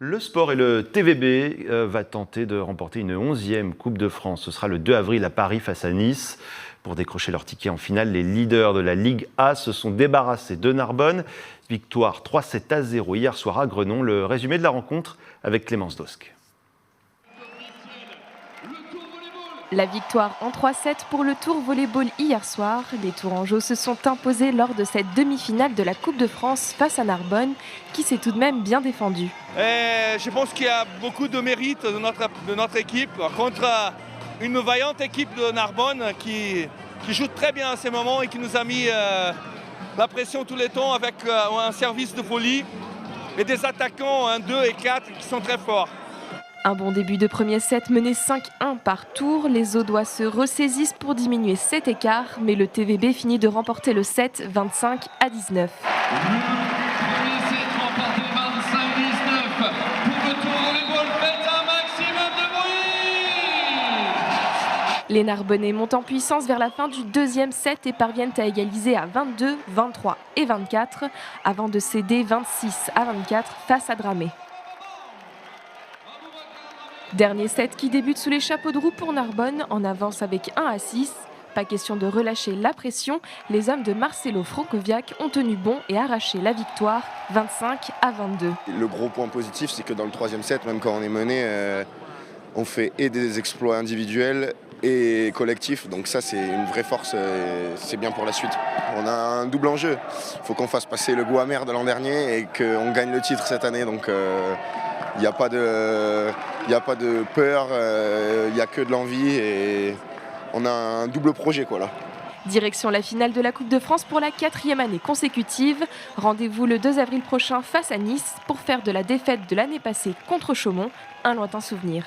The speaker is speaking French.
Le sport et le TVB va tenter de remporter une 11e Coupe de France. Ce sera le 2 avril à Paris face à Nice. Pour décrocher leur ticket en finale, les leaders de la Ligue A se sont débarrassés de Narbonne. Victoire 3-7-0 hier soir à Grenon. Le résumé de la rencontre avec Clémence Dosque. La victoire en 3-7 pour le Tour Volleyball hier soir. Les Tourangeaux se sont imposés lors de cette demi-finale de la Coupe de France face à Narbonne, qui s'est tout de même bien défendue. Je pense qu'il y a beaucoup de mérite de notre équipe contre une vaillante équipe de Narbonne qui joue très bien à ces moments et qui nous a mis la pression tous les temps avec un service de folie et des attaquants 1, 2 et 4 qui sont très forts. Un bon début de premier set mené 5-1 par tour. Les Audois se ressaisissent pour diminuer cet écart, mais le TVB finit de remporter le set 25-19. Les Narbonnais montent en puissance vers la fin du deuxième set et parviennent à égaliser à 22, 23 et 24 avant de céder 26-24 face à Dramé. Dernier set qui débute sous les chapeaux de roue pour Narbonne, en avance avec 1-6. Pas question de relâcher la pression, les hommes de Marcelo Francoviac ont tenu bon et arraché la victoire 25-22. Le gros point positif, c'est que dans le troisième set, même quand on est mené, on fait et des exploits individuels et collectifs. Donc ça, c'est une vraie force, c'est bien pour la suite. On a un double enjeu. Il faut qu'on fasse passer le goût amer de l'an dernier et qu'on gagne le titre cette année. Donc il n'y a pas de peur, il n'y a que de l'envie et on a un double projet là. Direction la finale de la Coupe de France pour la 4e année consécutive. Rendez-vous le 2 avril prochain face à Nice pour faire de la défaite de l'année passée contre Chaumont un lointain souvenir.